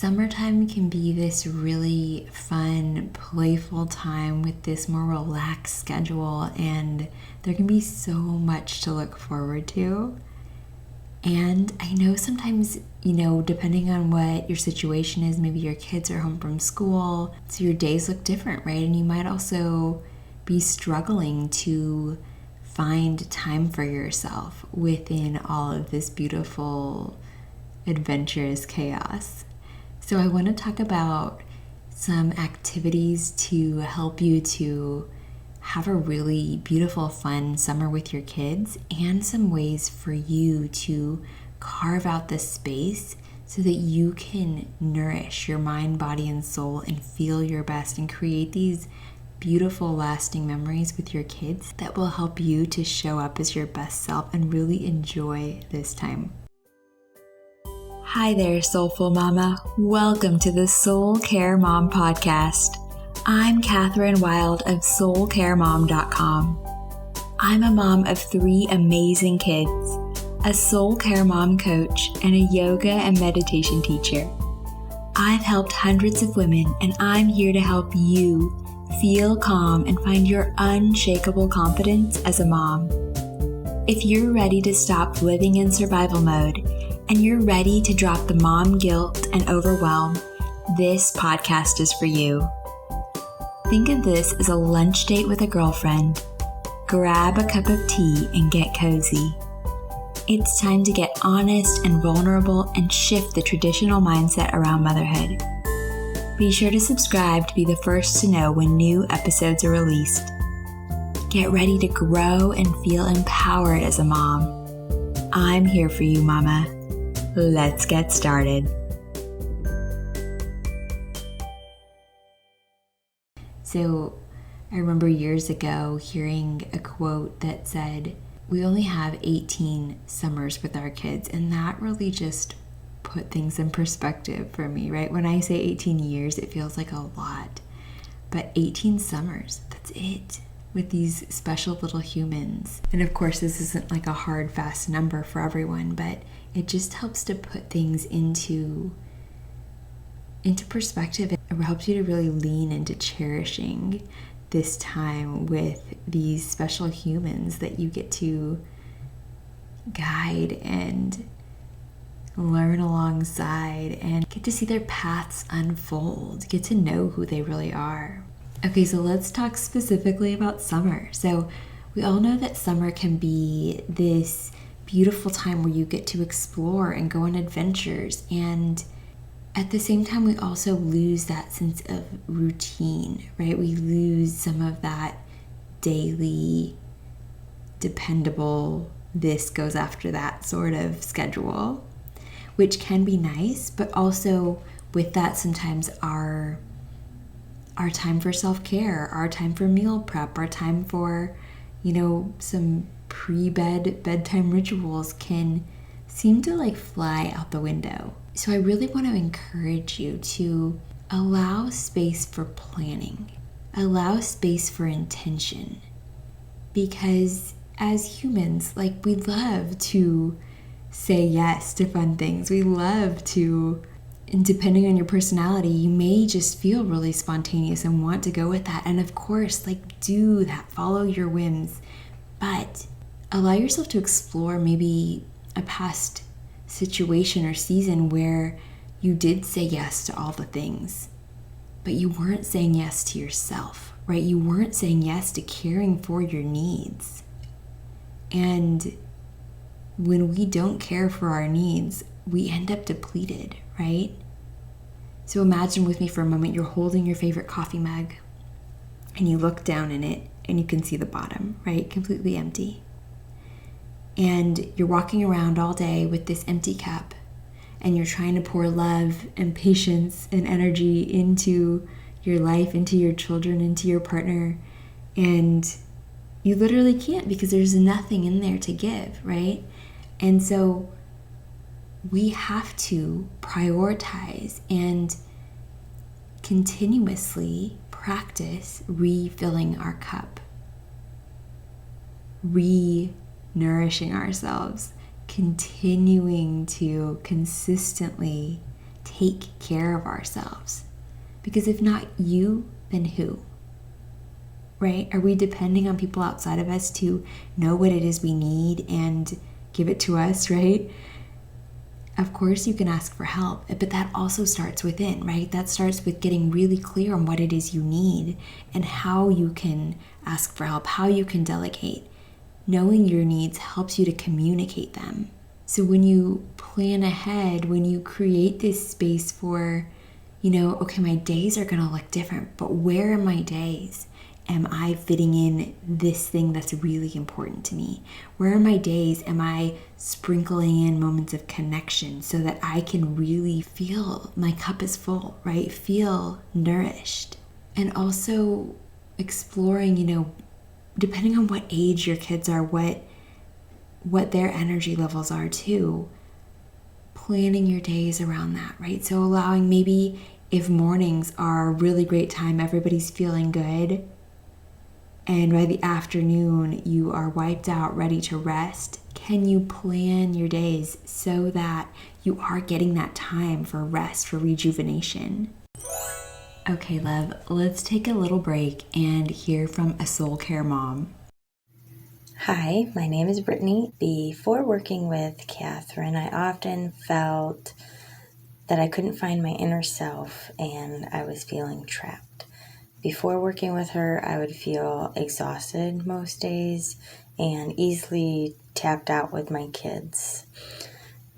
Summertime can be this really fun, playful time with this more relaxed schedule, and there can be so much to look forward to. And I know sometimes, depending on what your situation is, maybe your kids are home from school, so your days look different, right? And you might also be struggling to find time for yourself within all of this beautiful, adventurous chaos. So I want to talk about some activities to help you to have a really beautiful, fun summer with your kids, and some ways for you to carve out the space so that you can nourish your mind, body, and soul and feel your best and create these beautiful, lasting memories with your kids that will help you to show up as your best self and really enjoy this time. Hi there, Soulful Mama. Welcome to the Soul Care Mom podcast. I'm Catherine Wilde of soulcaremom.com. I'm a mom of 3 amazing kids, a soul care mom coach, and a yoga and meditation teacher. I've helped hundreds of women, and I'm here to help you feel calm and find your unshakable confidence as a mom. If you're ready to stop living in survival mode, and you're ready to drop the mom guilt and overwhelm, this podcast is for you. Think of this as a lunch date with a girlfriend. Grab a cup of tea and get cozy. It's time to get honest and vulnerable and shift the traditional mindset around motherhood. Be sure to subscribe to be the first to know when new episodes are released. Get ready to grow and feel empowered as a mom. I'm here for you, Mama. Let's get started. So I remember years ago hearing a quote that said, we only have 18 summers with our kids, and that really just put things in perspective for me, right? When I say 18 years, it feels like a lot, but 18 summers, that's it, with these special little humans. And of course, this isn't like a hard, fast number for everyone, but it just helps to put things into perspective. It helps you to really lean into cherishing this time with these special humans that you get to guide and learn alongside and get to see their paths unfold, get to know who they really are. Okay, so let's talk specifically about summer. So we all know that summer can be this beautiful time where you get to explore and go on adventures, and at the same time we also lose that sense of routine, right? We lose some of that daily, dependable, this goes after that sort of schedule, which can be nice, but also with that sometimes our time for self-care, our time for meal prep, our time for, some bedtime rituals can seem to like fly out the window. So I really want to encourage you to allow space for planning, allow space for intention, because as humans, we love to say yes to fun things. We love to, and depending on your personality, you may just feel really spontaneous and want to go with that. And of course, do that, follow your whims, but allow yourself to explore maybe a past situation or season where you did say yes to all the things, but you weren't saying yes to yourself, right? You weren't saying yes to caring for your needs. And when we don't care for our needs, we end up depleted, right? So imagine with me for a moment, you're holding your favorite coffee mug and you look down in it and you can see the bottom, right? Completely empty. And you're walking around all day with this empty cup, and you're trying to pour love and patience and energy into your life, into your children, into your partner, and you literally can't because there's nothing in there to give, right? And so we have to prioritize and continuously practice refilling our cup, nourishing ourselves, continuing to consistently take care of ourselves. Because if not you, then who? Right? Are we depending on people outside of us to know what it is we need and give it to us, right? Of course you can ask for help, but that also starts within, right? That starts with getting really clear on what it is you need and how you can ask for help, how you can delegate. Knowing your needs helps you to communicate them. So when you plan ahead, when you create this space for, okay, my days are gonna look different, but where in my days am I fitting in this thing that's really important to me? Where in my days am I sprinkling in moments of connection so that I can really feel my cup is full, right? Feel nourished. And also exploring, depending on what age your kids are, what their energy levels are too, planning your days around that, right? So allowing, maybe if mornings are a really great time, everybody's feeling good, and by the afternoon you are wiped out, ready to rest, can you plan your days so that you are getting that time for rest, for rejuvenation? Okay, love, let's take a little break and hear from a soul care mom. Hi, my name is Brittany. Before working with Catherine, I often felt that I couldn't find my inner self and I was feeling trapped. Before working with her, I would feel exhausted most days and easily tapped out with my kids.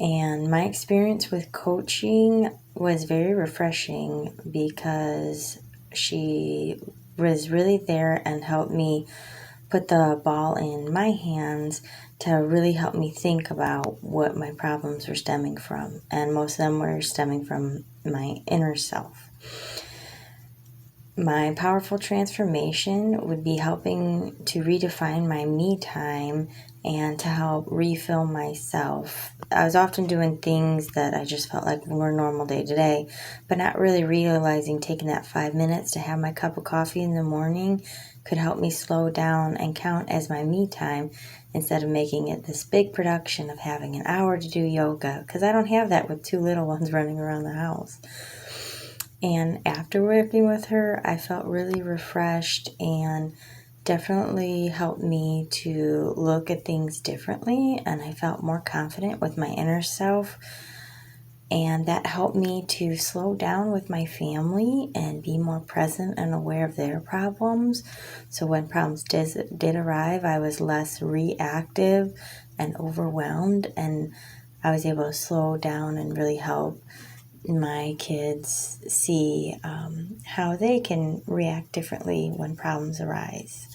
And my experience with coaching was very refreshing because she was really there and helped me put the ball in my hands to really help me think about what my problems were stemming from. And most of them were stemming from my inner self. My powerful transformation would be helping to redefine my me time and to help refill myself. I was often doing things that I just felt like were normal day to day, but not really realizing taking that 5 minutes to have my cup of coffee in the morning could help me slow down and count as my me time instead of making it this big production of having an hour to do yoga, because I don't have that with 2 little ones running around the house. And after working with her, I felt really refreshed and definitely helped me to look at things differently. And I felt more confident with my inner self. And that helped me to slow down with my family and be more present and aware of their problems. So when problems did arrive, I was less reactive and overwhelmed. And I was able to slow down and really help my kids see how they can react differently when problems arise.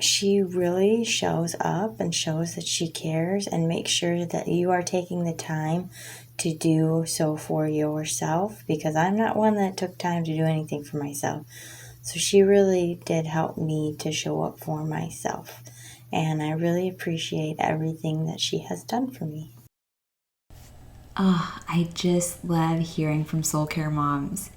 She really shows up and shows that she cares and makes sure that you are taking the time to do so for yourself, because I'm not one that took time to do anything for myself. So she really did help me to show up for myself. And I really appreciate everything that she has done for me. Oh, I just love hearing from soul care moms.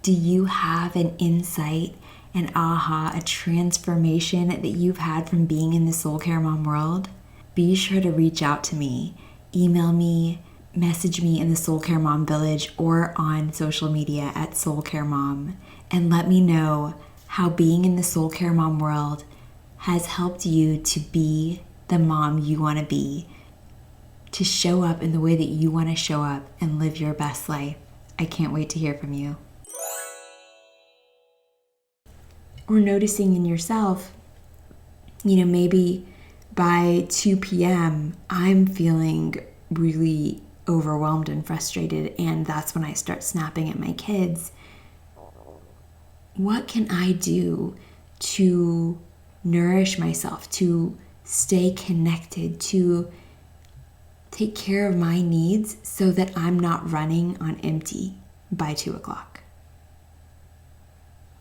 Do you have an insight, an aha, a transformation that you've had from being in the soul care mom world? Be sure to reach out to me. Email me, message me in the Soul Care Mom Village or on social media at Soul Care Mom, and let me know how being in the soul care mom world has helped you to be the mom you want to be, to show up in the way that you want to show up and live your best life. I can't wait to hear from you. Or noticing in yourself, maybe by 2 p.m., I'm feeling really overwhelmed and frustrated, and that's when I start snapping at my kids. What can I do to nourish myself, to stay connected, to take care of my needs so that I'm not running on empty by 2 o'clock?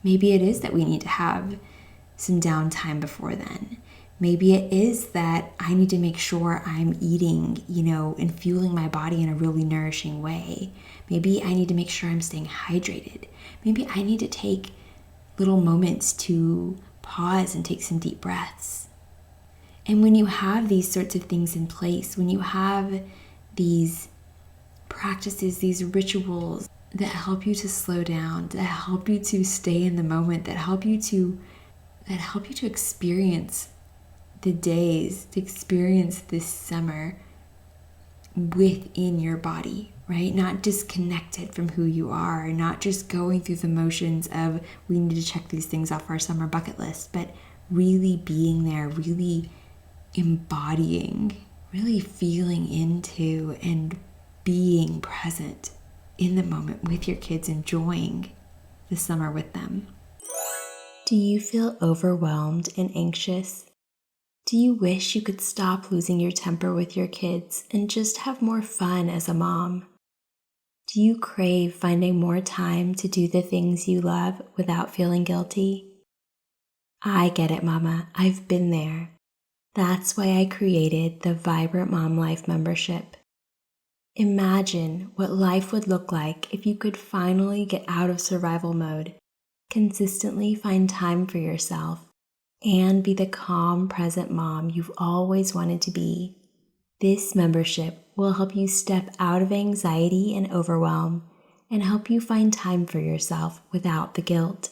Maybe it is that we need to have some downtime before then. Maybe it is that I need to make sure I'm eating, and fueling my body in a really nourishing way. Maybe I need to make sure I'm staying hydrated. Maybe I need to take little moments to pause and take some deep breaths. And when you have these sorts of things in place, when you have these practices, these rituals that help you to slow down, that help you to stay in the moment, that help you to experience the days, to experience this summer within your body, right? Not disconnected from who you are, not just going through the motions of we need to check these things off our summer bucket list, but really being there, really embodying, really feeling into and being present in the moment with your kids, enjoying the summer with them. Do you feel overwhelmed and anxious? Do you wish you could stop losing your temper with your kids and just have more fun as a mom? Do you crave finding more time to do the things you love without feeling guilty? I get it, Mama. I've been there. That's why I created the Vibrant Mom Life membership. Imagine what life would look like if you could finally get out of survival mode, consistently find time for yourself, and be the calm, present mom you've always wanted to be. This membership will help you step out of anxiety and overwhelm and help you find time for yourself without the guilt.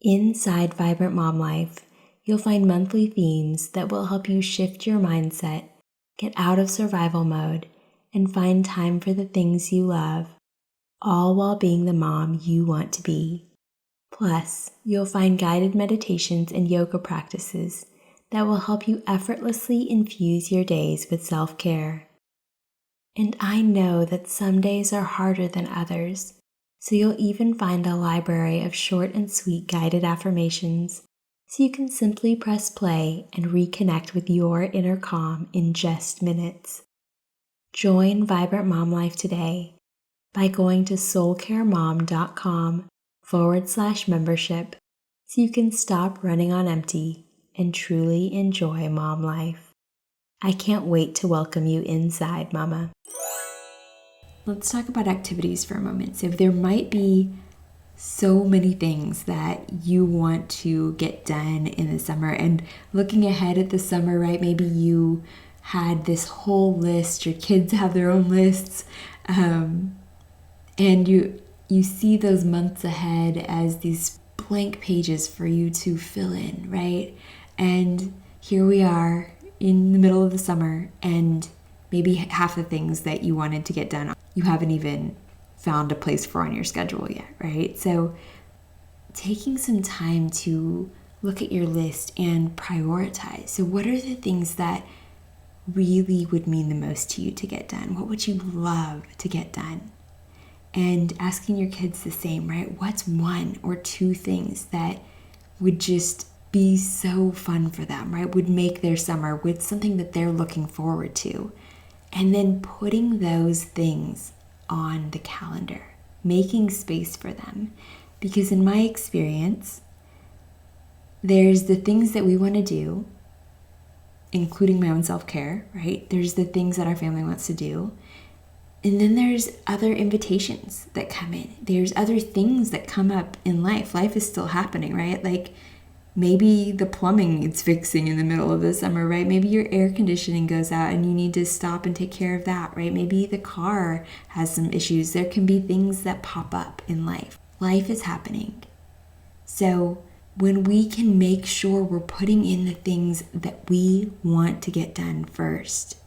Inside Vibrant Mom Life, you'll find monthly themes that will help you shift your mindset, get out of survival mode, and find time for the things you love, all while being the mom you want to be. Plus, you'll find guided meditations and yoga practices that will help you effortlessly infuse your days with self-care. And I know that some days are harder than others, so you'll even find a library of short and sweet guided affirmations, so you can simply press play and reconnect with your inner calm in just minutes. Join Vibrant Mom Life today by going to soulcaremom.com/membership so you can stop running on empty and truly enjoy mom life. I can't wait to welcome you inside, Mama. Let's talk about activities for a moment. So there might be so many things that you want to get done in the summer, and looking ahead at the summer, right? Maybe you had this whole list, your kids have their own lists, and you see those months ahead as these blank pages for you to fill in, right? And here we are in the middle of the summer, and maybe half the things that you wanted to get done, you haven't even found a place for on your schedule yet, right? So taking some time to look at your list and prioritize. So what are the things that really would mean the most to you to get done? What would you love to get done? And asking your kids the same, right? What's one or two things that would just be so fun for them, right? Would make their summer with something that they're looking forward to. And then putting those things on the calendar, making space for them. Because in my experience, there's the things that we want to do, including my own self-care, right? There's the things that our family wants to do. And then there's other invitations that come in. There's other things that come up in life. Life is still happening, right? Like maybe the plumbing needs fixing in the middle of the summer, right? Maybe your air conditioning goes out and you need to stop and take care of that, right? Maybe the car has some issues. There can be things that pop up in life. Life is happening. So when we can make sure we're putting in the things that we want to get done first,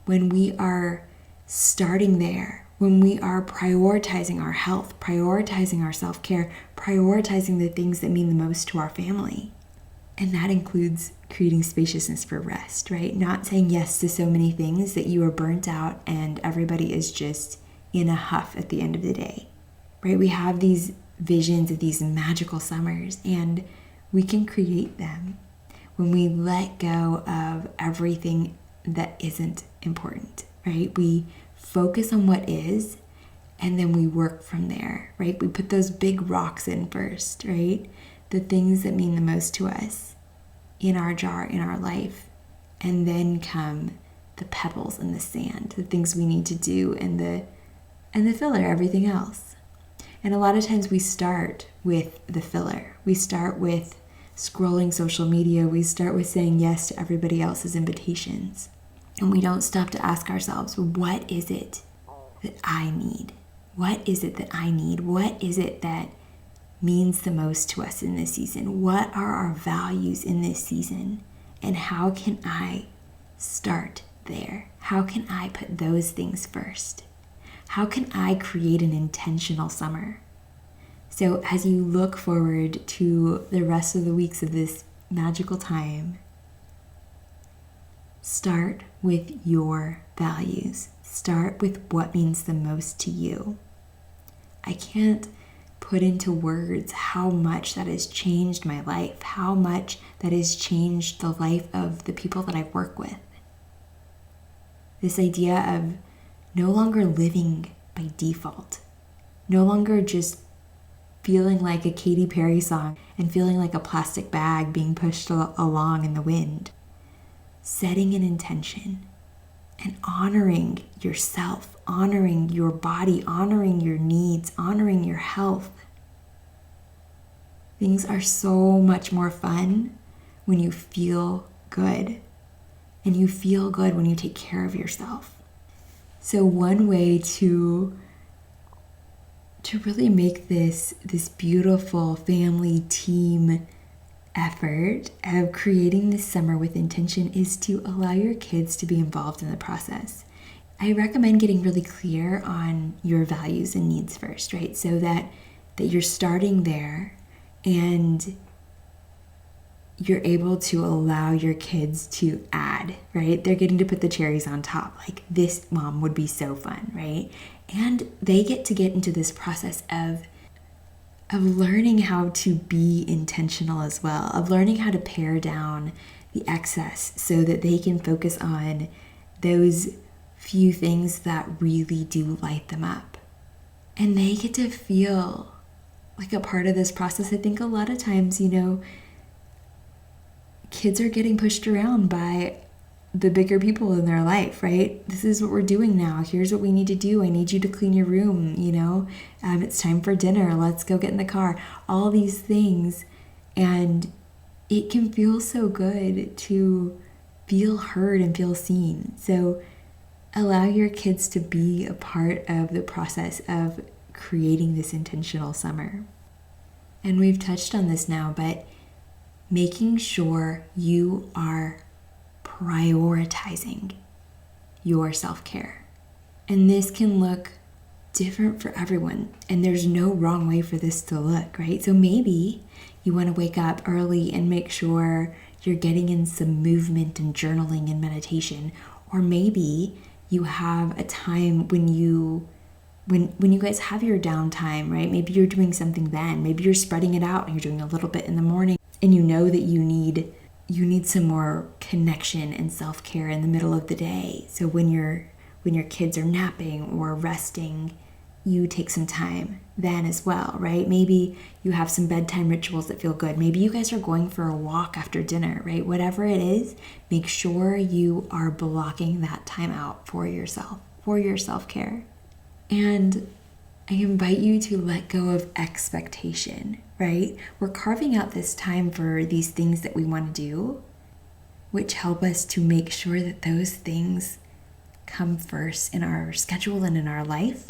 when we are starting there, when we are prioritizing our health, prioritizing our self-care, prioritizing the things that mean the most to our family. And that includes creating spaciousness for rest, right? Not saying yes to so many things that you are burnt out and everybody is just in a huff at the end of the day, right? We have these visions of these magical summers, and we can create them when we let go of everything that isn't important, right? We focus on what is, and then we work from there, right? We put those big rocks in first, right? The things that mean the most to us in our jar, in our life. And then come the pebbles and the sand, the things we need to do, and the filler, everything else. And a lot of times we start with the filler. We start with scrolling social media. We start with saying yes to everybody else's invitations. And we don't stop to ask ourselves, what is it that I need? What is it that I need? What is it that means the most to us in this season? What are our values in this season? And how can I start there? How can I put those things first? How can I create an intentional summer? So as you look forward to the rest of the weeks of this magical time, start with your values. Start with what means the most to you. I can't put into words how much that has changed my life, how much that has changed the life of the people that I work with. This idea of no longer living by default, no longer just feeling like a Katy Perry song and feeling like a plastic bag being pushed along in the wind. Setting an intention and honoring yourself, honoring your body, honoring your needs, honoring your health. Things are so much more fun when you feel good. And you feel good when you take care of yourself. So one way to really make this beautiful family team effort of creating this summer with intention is to allow your kids to be involved in the process. I recommend getting really clear on your values and needs first, right? So that you're starting there and you're able to allow your kids to add, right? They're getting to put the cherries on top. Like, this mom would be so fun, right? And they get into this process of learning how to be intentional as well, of learning how to pare down the excess so that they can focus on those few things that really do light them up. And they get to feel like a part of this process. I think a lot of times, kids are getting pushed around by the bigger people in their life, right? This is what we're doing now. Here's what we need to do. I need you to clean your room, it's time for dinner. Let's go get in the car. All these things. And it can feel so good to feel heard and feel seen. So allow your kids to be a part of the process of creating this intentional summer. And we've touched on this now, but making sure you are prioritizing your self-care. And this can look different for everyone, and there's no wrong way for this to look, right? So maybe you want to wake up early and make sure you're getting in some movement and journaling and meditation. Or maybe you have a time when you guys have your downtime, right? Maybe you're doing something then. Maybe you're spreading it out and you're doing a little bit in the morning, and you know that you need some more connection and self-care in the middle of the day. So when your kids are napping or resting, you take some time then as well, right? Maybe you have some bedtime rituals that feel good. Maybe you guys are going for a walk after dinner, right? Whatever it is, make sure you are blocking that time out for yourself, for your self-care. And I invite you to let go of expectation, right? We're carving out this time for these things that we want to do, which help us to make sure that those things come first in our schedule and in our life,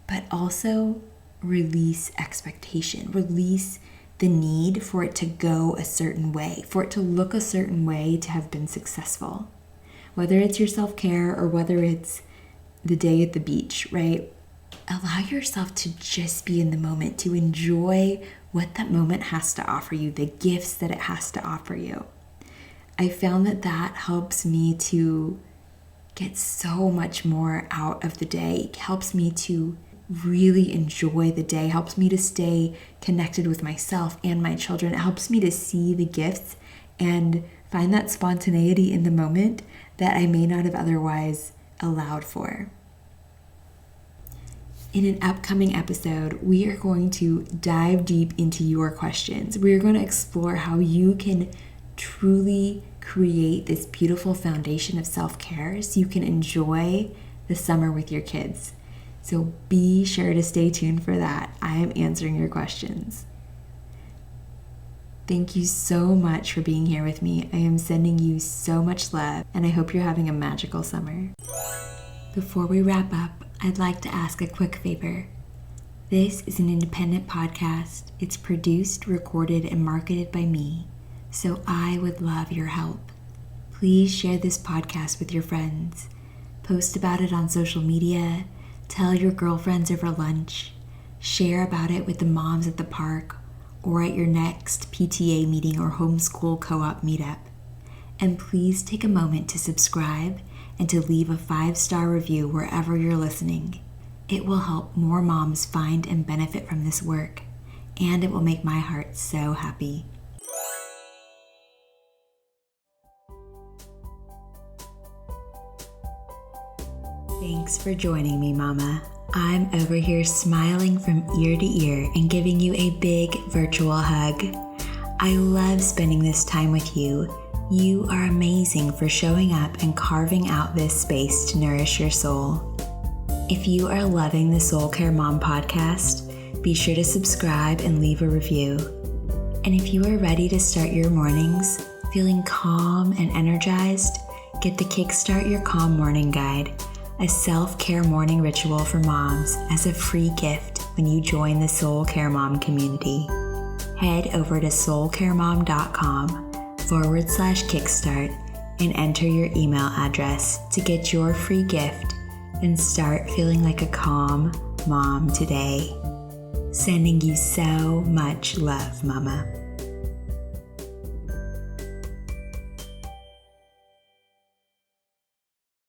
but also release expectation, release the need for it to go a certain way, for it to look a certain way to have been successful. Whether it's your self-care or whether it's the day at the beach, right? Allow yourself to just be in the moment, to enjoy what that moment has to offer you, the gifts that it has to offer you. I found that helps me to get so much more out of the day. It helps me to really enjoy the day, helps me to stay connected with myself and my children. It helps me to see the gifts and find that spontaneity in the moment that I may not have otherwise allowed for. In an upcoming episode, we are going to dive deep into your questions. We are going to explore how you can truly create this beautiful foundation of self-care so you can enjoy the summer with your kids. So be sure to stay tuned for that. I am answering your questions. Thank you so much for being here with me. I am sending you so much love, and I hope you're having a magical summer. Before we wrap up, I'd like to ask a quick favor. This is an independent podcast. It's produced, recorded, and marketed by me, so I would love your help. Please share this podcast with your friends. Post about it on social media. Tell your girlfriends over lunch. Share about it with the moms at the park or at your next PTA meeting or homeschool co-op meetup. And please take a moment to subscribe and to leave a 5-star review wherever you're listening. It will help more moms find and benefit from this work, and it will make my heart so happy. Thanks for joining me, Mama. I'm over here smiling from ear to ear and giving you a big virtual hug. I love spending this time with you. You are amazing for showing up and carving out this space to nourish your soul. If you are loving the Soul Care Mom podcast, be sure to subscribe and leave a review. And if you are ready to start your mornings feeling calm and energized, get the Kickstart Your Calm Morning Guide, a self-care morning ritual for moms, as a free gift when you join the Soul Care Mom community. Head over to soulcaremom.com/kickstart and enter your email address to get your free gift and start feeling like a calm mom today. Sending you so much love, Mama.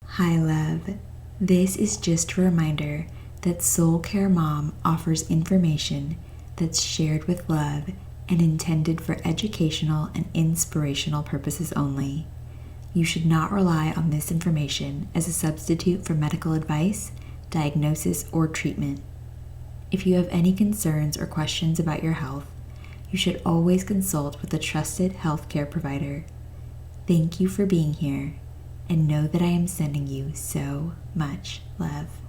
Hi, love. This is just a reminder that Soul Care Mom offers information that's shared with love and intended for educational and inspirational purposes only. You should not rely on this information as a substitute for medical advice, diagnosis, or treatment. If you have any concerns or questions about your health, you should always consult with a trusted healthcare provider. Thank you for being here, and know that I am sending you so much love.